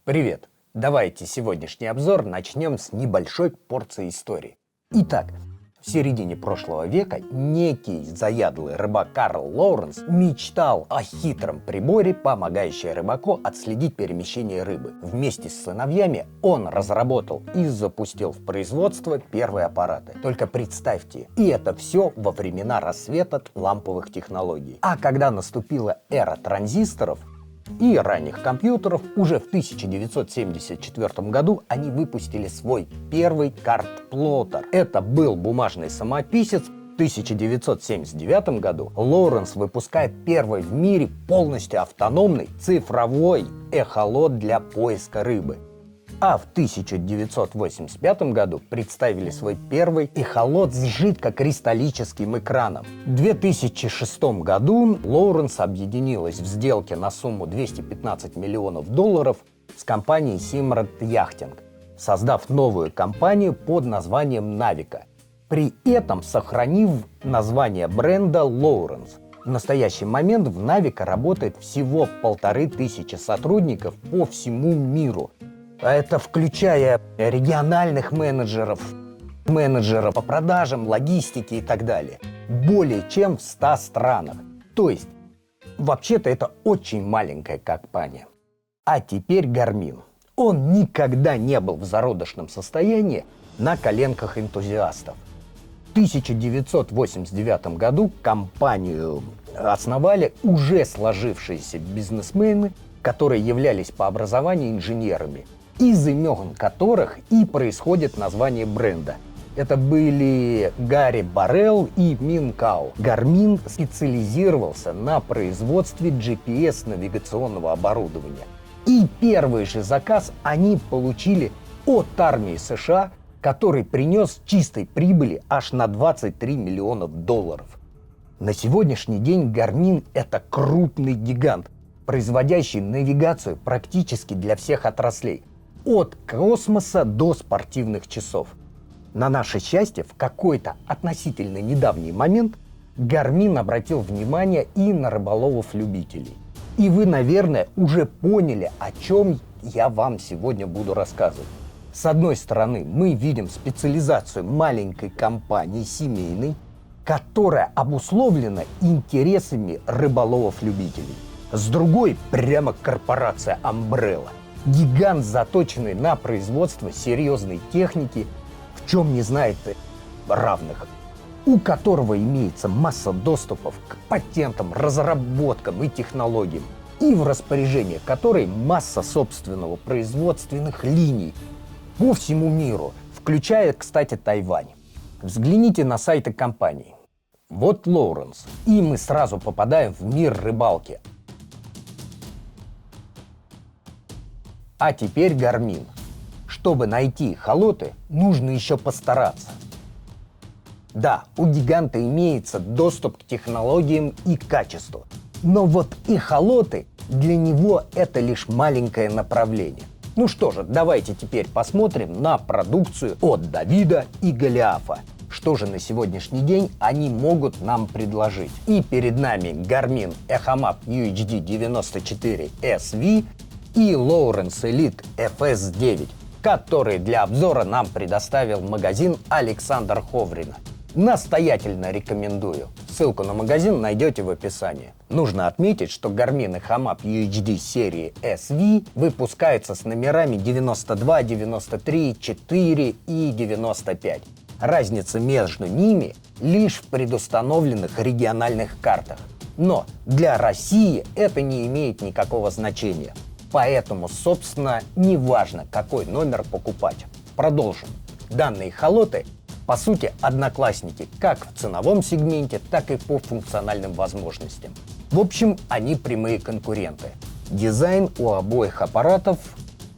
Привет! Давайте сегодняшний обзор начнем с небольшой порции истории. Итак, в середине прошлого века некий заядлый рыбак Карл Лоуренс мечтал о хитром приборе, помогающем рыбаку отследить перемещение рыбы. Вместе с сыновьями он разработал и запустил в производство первые аппараты. Только представьте, и это все во времена расцвета ламповых технологий. А когда наступила эра транзисторов и ранних компьютеров, уже в 1974 году они выпустили свой первый карт-плоттер. Это был бумажный самописец. В 1979 году Лоуренс выпускает первый в мире полностью автономный цифровой эхолот для поиска рыбы. А в 1985 году представили свой первый эхолот с жидкокристаллическим экраном. В 2006 году Лоуренс объединилась в сделке на сумму $215 миллионов с компанией Simrad Yachting, создав новую компанию под названием Navico, при этом сохранив название бренда Lowrance. В настоящий момент в Navico работает всего 1500 сотрудников по всему миру. Это включая региональных менеджеров по продажам, логистике и так далее. Более чем в 100 странах. То есть, вообще-то это очень маленькая компания. А теперь Garmin. Он никогда не был в зародышном состоянии на коленках энтузиастов. В 1989 году компанию основали уже сложившиеся бизнесмены, которые являлись по образованию инженерами, из имен которых и происходит название бренда. Это были Гарри Баррелл и Мин Као. Garmin специализировался на производстве GPS-навигационного оборудования. И первый же заказ они получили от армии США, который принес чистой прибыли аж на $23 миллиона. На сегодняшний день Garmin – это крупный гигант, производящий навигацию практически для всех отраслей, от космоса до спортивных часов. На наше счастье, в какой-то относительно недавний момент Garmin обратил внимание и на рыболовов-любителей. И вы, наверное, уже поняли, о чем я вам сегодня буду рассказывать. С одной стороны, мы видим специализацию маленькой компании семейной, которая обусловлена интересами рыболовов-любителей. С другой, прямо корпорация Umbrella. Гигант, заточенный на производство серьезной техники, в чем не знает равных, у которого имеется масса доступов к патентам, разработкам и технологиям, и в распоряжении которой масса собственного производственных линий по всему миру, включая, кстати, Тайвань. Взгляните на сайты компании. Вот Lowrance, и мы сразу попадаем в мир рыбалки. А теперь Garmin. Чтобы найти эхолоты, нужно еще постараться. Да, у гиганта имеется доступ к технологиям и качеству. Но вот эхолоты для него это лишь маленькое направление. Ну что же, давайте теперь посмотрим на продукцию от Давида и Голиафа. Что же на сегодняшний день они могут нам предложить? И перед нами Garmin EchoMap UHD 94 SV и Lowrance Elite FS9, который для обзора нам предоставил магазин Александр Ховрина. Настоятельно рекомендую. Ссылку на магазин найдете в описании. Нужно отметить, что Garmin EchoMap UHD серии SV выпускается с номерами 92, 93, 4 и 95. Разница между ними лишь в предустановленных региональных картах. Но для России это не имеет никакого значения. Поэтому, собственно, не важно, какой номер покупать. Продолжим. Данные эхолоты, по сути, одноклассники как в ценовом сегменте, так и по функциональным возможностям. В общем, они прямые конкуренты. Дизайн у обоих аппаратов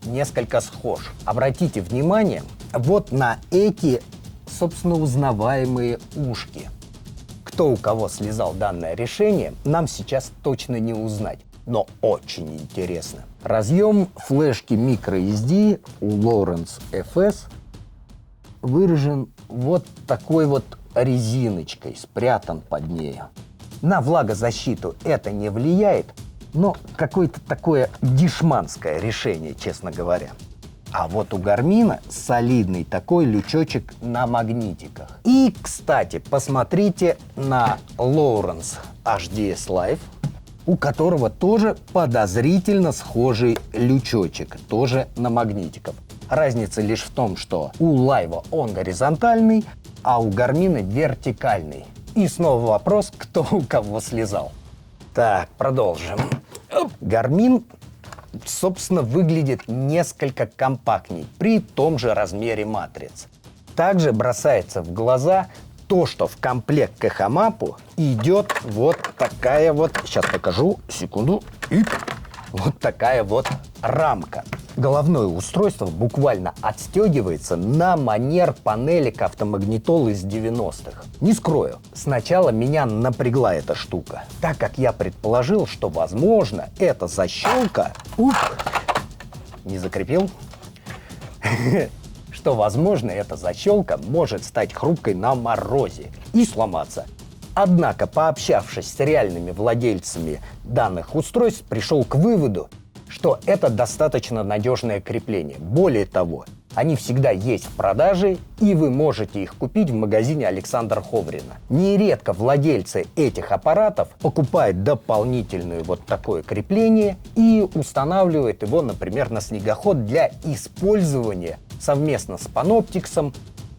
несколько схож. Обратите внимание вот на эти, собственно, узнаваемые ушки. Кто у кого слезал данное решение, нам сейчас точно не узнать. Но очень интересно. Разъем флешки microSD у Lowrance FS выражен вот такой вот резиночкой, спрятан под нею. На влагозащиту это не влияет, Но какое-то такое дешманское решение, честно говоря. А вот у Гармина солидный такой лючочек на магнитиках. И, кстати, посмотрите на Lowrance HDS Live, у которого тоже подозрительно схожий лючочек, тоже на магнитиках. Разница лишь в том, что у Лайва он горизонтальный, а у Гармина вертикальный. И снова вопрос, кто у кого слезал. Так, продолжим. Гармин, собственно, выглядит несколько компактней при том же размере матриц. Также бросается в глаза то, что в комплект к эхомапу идет вот такая вот, сейчас покажу, секунду, вот такая вот рамка. Головное устройство буквально отстегивается на манер панелек автомагнитол из 90-х. Не скрою, сначала меня напрягла эта штука, так как я предположил, что, возможно, эта защелка... Не закрепил? Что, возможно, эта защелка может стать хрупкой на морозе и сломаться. Однако, пообщавшись с реальными владельцами данных устройств, пришел к выводу, что это достаточно надежное крепление. Более того, они всегда есть в продаже, и вы можете их купить в магазине Александра Ховрина. Нередко владельцы этих аппаратов покупают дополнительное вот такое крепление и устанавливают его, например, на снегоход для использования совместно с Panoptix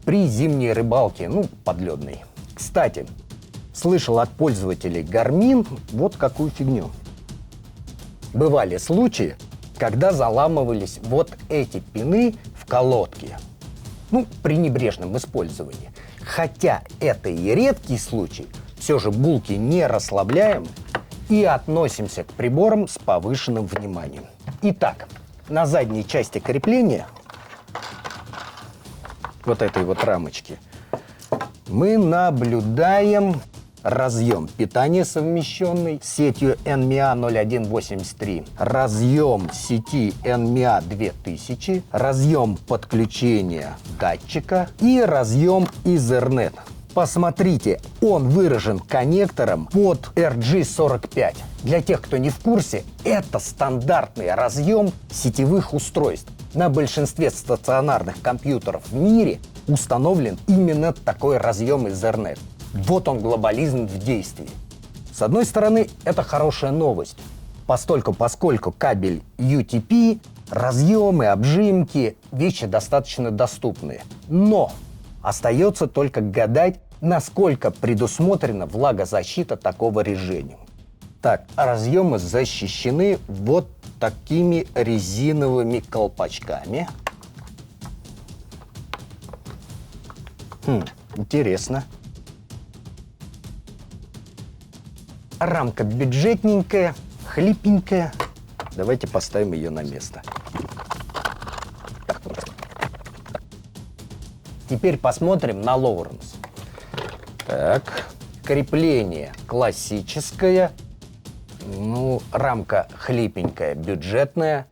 при зимней рыбалке, подледной. Кстати, слышал от пользователей Garmin вот какую фигню. Бывали случаи, когда заламывались вот эти пины в колодке. При небрежном использовании. Хотя это и редкий случай, все же булки не расслабляем и относимся к приборам с повышенным вниманием. Итак, на задней части крепления вот этой вот рамочки мы наблюдаем разъем питания, совмещенный с сетью NMIA 0183, разъем сети NMIA 2000, разъем подключения датчика и разъем Ethernet. Посмотрите, он выражен коннектором под RG45. Для тех, кто не в курсе, это стандартный разъем сетевых устройств. На большинстве стационарных компьютеров в мире установлен именно такой разъем Ethernet. Вот он, глобализм в действии. С одной стороны, это хорошая новость, поскольку кабель UTP, разъемы, обжимки – вещи достаточно доступные. Но остается только гадать, насколько предусмотрена влагозащита такого режима. Так, разъемы защищены вот такими резиновыми колпачками. Интересно. Рамка бюджетненькая, хлипенькая. Давайте поставим ее на место. Теперь посмотрим на Lowrance. Так, крепление классическое. Рамка хлипенькая, бюджетная.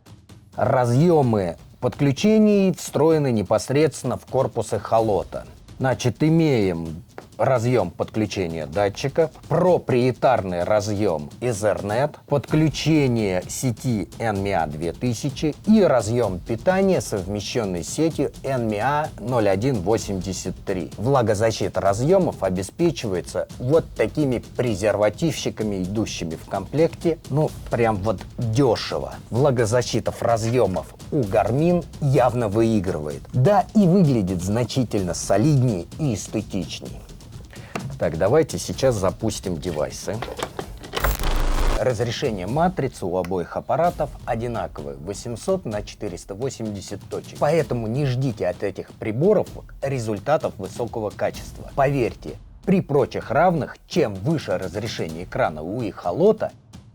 Разъемы подключений встроены непосредственно в корпус эхолота. Значит, имеем разъем подключения датчика, проприетарный разъем Ethernet, подключение сети NMIA 2000 и разъем питания, совмещенный с сетью NMIA 0183. Влагозащита разъемов обеспечивается вот такими презервативщиками, идущими в комплекте. Прям вот дешево. Влагозащита разъемов у Garmin явно выигрывает. Да, и выглядит значительно солиднее и эстетичнее. Так, давайте сейчас запустим девайсы. Разрешение матрицы у обоих аппаратов одинаковое, 800 на 480 точек. Поэтому не ждите от этих приборов результатов высокого качества. Поверьте, при прочих равных, чем выше разрешение экрана у эхолота,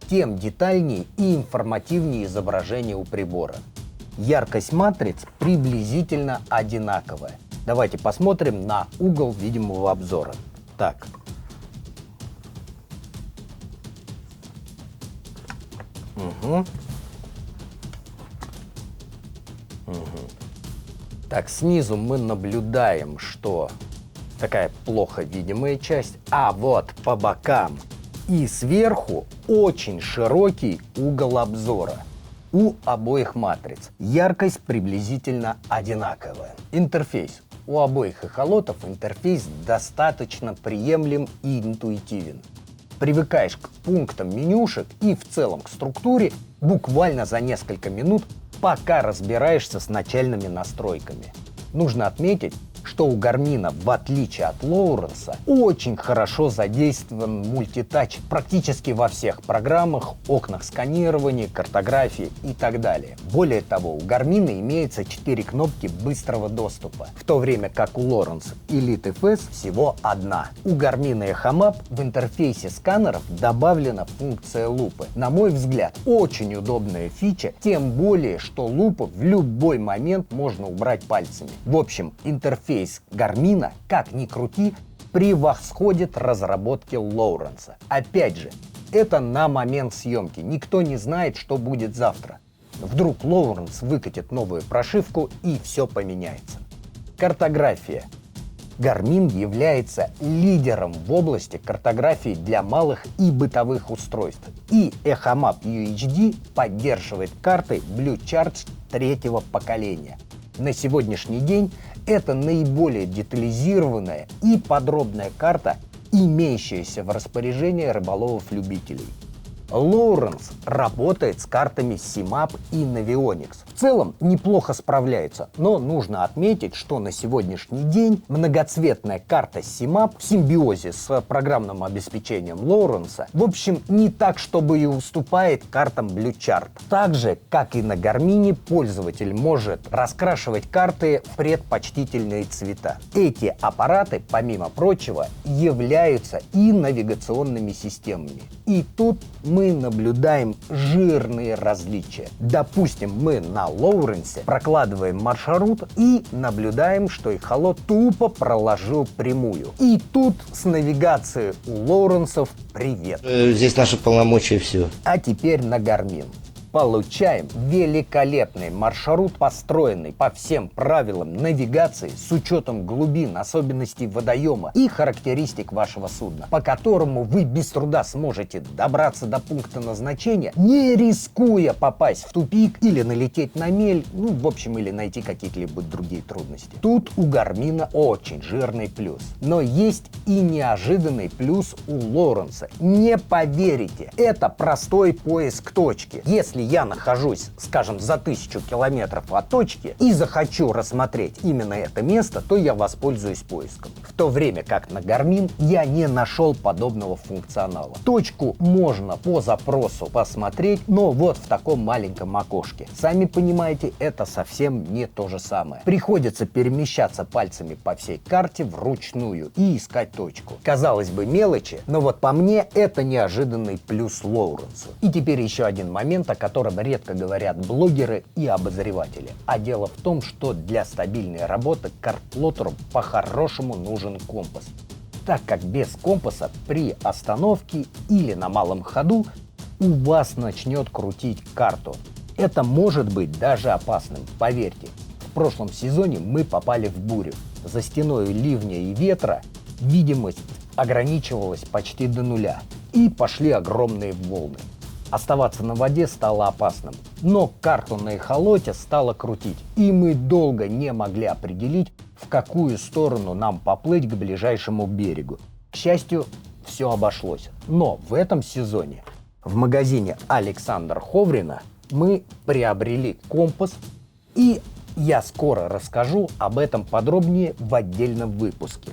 тем детальнее и информативнее изображение у прибора. Яркость матриц приблизительно одинаковая. Давайте посмотрим на угол видимого обзора. Так. Так, снизу мы наблюдаем, что такая плохо видимая часть, а вот по бокам и сверху очень широкий угол обзора. У обоих матриц яркость приблизительно одинаковая. Интерфейс. У обоих эхолотов интерфейс достаточно приемлем и интуитивен. Привыкаешь к пунктам менюшек и в целом к структуре буквально за несколько минут, пока разбираешься с начальными настройками. Нужно отметить, что у Гармина, в отличие от Лоуренса, очень хорошо задействован мультитач практически во всех программах, окнах сканирования, картографии и так далее. Более того, у Гармина имеется 4 кнопки быстрого доступа, в то время как у Лоуренса Elite FS всего одна. У Гармина Echo Map в интерфейсе сканеров добавлена функция лупы. На мой взгляд, очень удобная фича, тем более, что лупу в любой момент можно убрать пальцами. В общем, интерфейс Гармина, как ни крути, превосходит разработки Лоуренса. Опять же, это на момент съемки. Никто не знает, что будет завтра. Вдруг Лоуренс выкатит новую прошивку и все поменяется. Картография. Гармин является лидером в области картографии для малых и бытовых устройств. И Echo Map UHD поддерживает карты Blue Charge третьего поколения. На сегодняшний день это наиболее детализированная и подробная карта, имеющаяся в распоряжении рыболовов-любителей. Лоуренс работает с картами CMAP и Navionics. В целом неплохо справляется, но нужно отметить, что на сегодняшний день многоцветная карта CMAP в симбиозе с программным обеспечением Лоуренса, в общем, не так, чтобы и уступает картам Blue Chart. Так же, как и на Гармине, пользователь может раскрашивать карты в предпочтительные цвета. Эти аппараты, помимо прочего, являются и навигационными системами. И тут мы наблюдаем жирные различия. Допустим, мы на Лоуренсе прокладываем маршрут и наблюдаем, что эхолот тупо проложил прямую. И тут с навигацией у Лоуренсов привет. Здесь наши полномочия, все. А теперь на Гармин. Получаем великолепный маршрут, построенный по всем правилам навигации с учетом глубин, особенностей водоема и характеристик вашего судна, по которому вы без труда сможете добраться до пункта назначения, не рискуя попасть в тупик или налететь на мель, в общем, или найти какие-либо другие трудности. Тут у Гармина очень жирный плюс. Но есть и неожиданный плюс у Лоуренса. Не поверите, это простой поиск точки. Если я нахожусь, скажем, за 1000 километров от точки и захочу рассмотреть именно это место, то я воспользуюсь поиском. В то время как на Garmin я не нашел подобного функционала. Точку можно по запросу посмотреть, но вот в таком маленьком окошке. Сами понимаете, это совсем не то же самое. Приходится перемещаться пальцами по всей карте вручную и искать точку. Казалось бы, мелочи, но вот по мне это неожиданный плюс Лоуренсу. И теперь еще один момент, о котором редко говорят блогеры и обозреватели. А дело в том, что для стабильной работы картплоттеру по-хорошему нужен компас. Так как без компаса при остановке или на малом ходу у вас начнет крутить карту. Это может быть даже опасным, поверьте. В прошлом сезоне мы попали в бурю. За стеной ливня и ветра видимость ограничивалась почти до нуля. И пошли огромные волны. Оставаться на воде стало опасным, но карту на эхолоте стало крутить, и мы долго не могли определить, в какую сторону нам поплыть к ближайшему берегу. К счастью, все обошлось. Но в этом сезоне в магазине Александра Ховрина мы приобрели компас, и я скоро расскажу об этом подробнее в отдельном выпуске.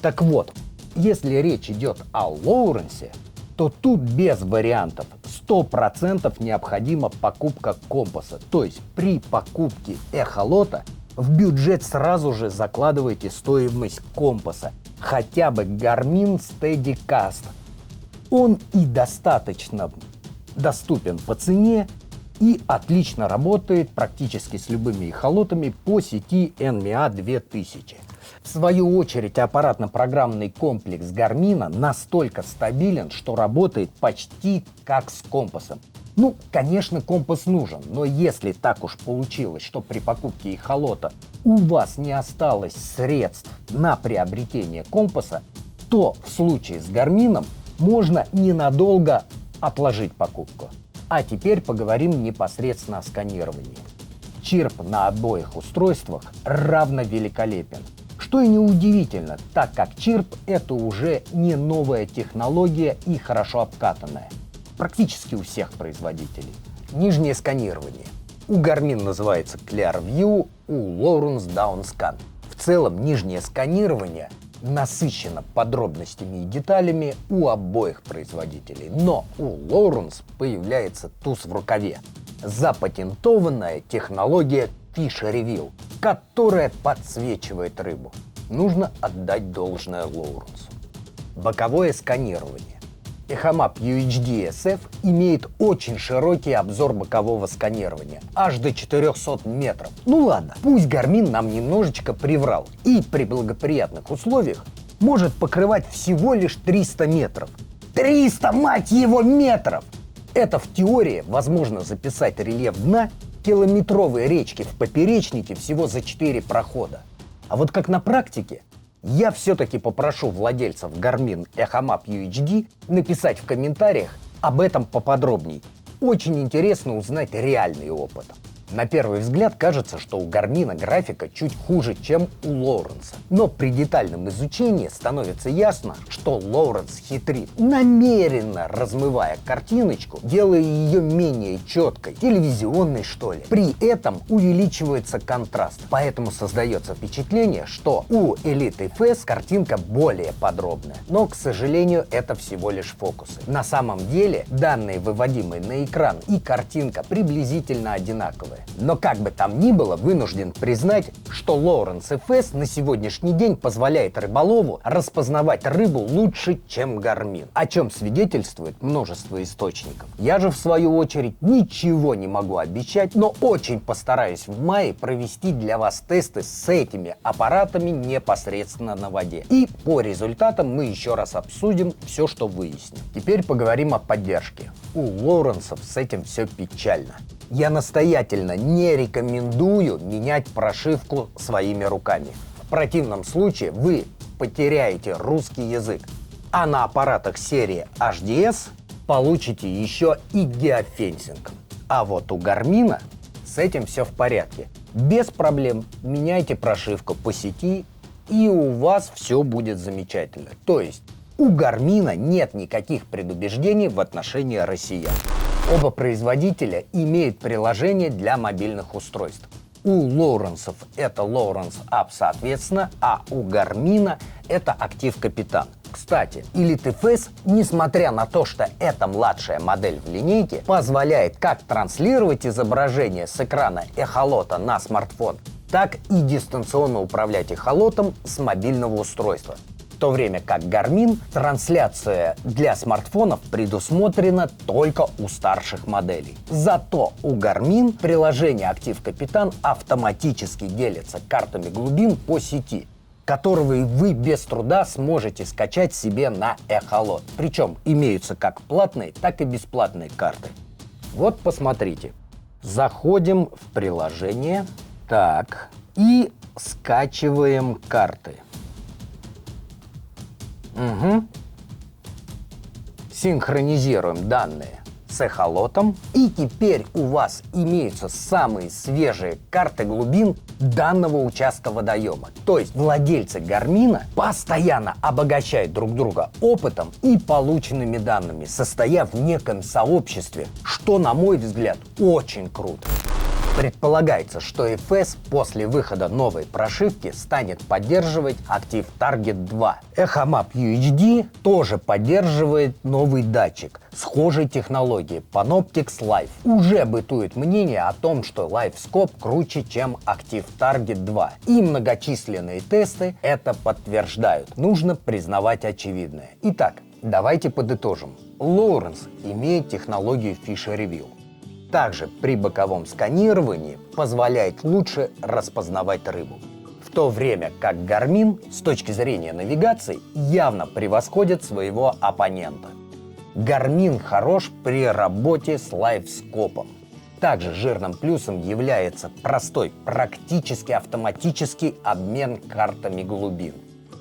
Так вот, если речь идет о Лоуренсе, то тут без вариантов 100% необходима покупка компаса. То есть при покупке эхолота в бюджет сразу же закладывайте стоимость компаса. Хотя бы Garmin Steadicast. Он и достаточно доступен по цене и отлично работает практически с любыми эхолотами по сети NMEA 2000. В свою очередь, аппаратно-программный комплекс Гармина настолько стабилен, что работает почти как с компасом. Конечно, компас нужен, но если так уж получилось, что при покупке эхолота у вас не осталось средств на приобретение компаса, то в случае с Гармином можно ненадолго отложить покупку. А теперь поговорим непосредственно о сканировании. Чирп на обоих устройствах равно великолепен. Что и неудивительно, так как чирп — это уже не новая технология и хорошо обкатанная. Практически у всех производителей. Нижнее сканирование. У Garmin называется ClearView, у Lowrance DownScan. В целом нижнее сканирование насыщено подробностями и деталями у обоих производителей. Но у Lowrance появляется туз в рукаве. Запатентованная технология Fish Reveal, которая подсвечивает рыбу. Нужно отдать должное Lowrance. Боковое сканирование. Эхомап UHD SF имеет очень широкий обзор бокового сканирования, аж до 400 метров. Ну ладно, пусть Garmin нам немножечко приврал и при благоприятных условиях может покрывать всего лишь 300 метров. 300, мать его, метров! Это в теории возможно записать рельеф дна километровой речки в поперечнике всего за 4 прохода. А вот как на практике, я все-таки попрошу владельцев Garmin Эхомап UHD написать в комментариях об этом поподробней. Очень интересно узнать реальный опыт. На первый взгляд кажется, что у Гармина графика чуть хуже, чем у Lowrance. Но при детальном изучении становится ясно, что Lowrance хитрит, намеренно размывая картиночку, делая ее менее четкой, телевизионной что ли. При этом увеличивается контраст, поэтому создается впечатление, что у Elite FS картинка более подробная. Но, к сожалению, это всего лишь фокусы. На самом деле, данные, выводимые на экран, и картинка приблизительно одинаковые. Но как бы там ни было, вынужден признать, что Lowrance FS на сегодняшний день позволяет рыболову распознавать рыбу лучше, чем Garmin, о чем свидетельствует множество источников. Я же, в свою очередь, ничего не могу обещать, но очень постараюсь в мае провести для вас тесты с этими аппаратами непосредственно на воде. И по результатам мы еще раз обсудим все, что выясним. Теперь поговорим о поддержке. У Lowrance с этим все печально. Я настоятельно не рекомендую менять прошивку своими руками. В противном случае вы потеряете русский язык. А на аппаратах серии HDS получите еще и геофенсинг. А вот у Гармина с этим все в порядке. Без проблем меняйте прошивку по сети, и у вас все будет замечательно. То есть у Гармина нет никаких предубеждений в отношении россиян. Оба производителя имеют приложение для мобильных устройств. У Lowrance это Lowrance App соответственно, а у Garmin это Active Капитан. Кстати, Elite FS, несмотря на то, что это младшая модель в линейке, позволяет как транслировать изображение с экрана эхолота на смартфон, так и дистанционно управлять эхолотом с мобильного устройства. В то время как Garmin трансляция для смартфонов предусмотрена только у старших моделей. Зато у Garmin приложение Active Капитан автоматически делится картами глубин по сети, которые вы без труда сможете скачать себе на эхолот. Причем имеются как платные, так и бесплатные карты. Вот посмотрите. Заходим в приложение. Так. И скачиваем карты. Угу. Синхронизируем данные с эхолотом. И теперь у вас имеются самые свежие карты глубин данного участка водоема. То есть владельцы Гармина постоянно обогащают друг друга опытом и полученными данными, состоя в неком сообществе, что, на мой взгляд, очень круто. Предполагается, что FS после выхода новой прошивки станет поддерживать Active Target 2. Эхомап UHD тоже поддерживает новый датчик схожей технологии Panoptix Live. Уже бытует мнение о том, что LiveScope круче, чем Active Target 2. И многочисленные тесты это подтверждают. Нужно признавать очевидное. Итак, давайте подытожим. Lowrance имеет технологию Fish Reveal. Также при боковом сканировании позволяет лучше распознавать рыбу. В то время как Garmin с точки зрения навигации явно превосходит своего оппонента. Garmin хорош при работе с лайвскопом. Также жирным плюсом является простой, практически автоматический обмен картами глубин.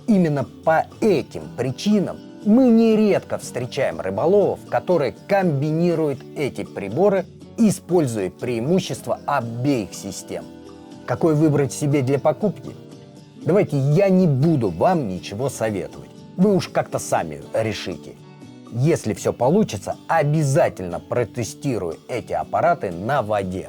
Именно по этим причинам Мы нередко встречаем рыболовов, которые комбинируют эти приборы, используя преимущества обеих систем. Какой выбрать себе для покупки? Давайте я не буду вам ничего советовать. Вы уж как-то сами решите. Если все получится, обязательно протестирую эти аппараты на воде.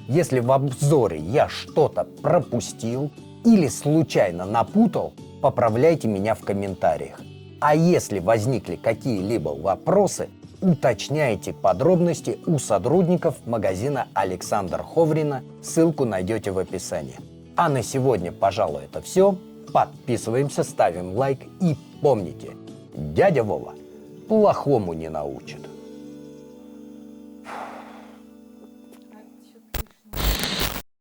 Если в обзоре я что-то пропустил или случайно напутал, поправляйте меня в комментариях. А если возникли какие-либо вопросы, уточняйте подробности у сотрудников магазина Александра Ховрина, ссылку найдете в описании. А на сегодня, пожалуй, это все. Подписываемся, ставим лайк и помните, дядя Вова плохому не научит.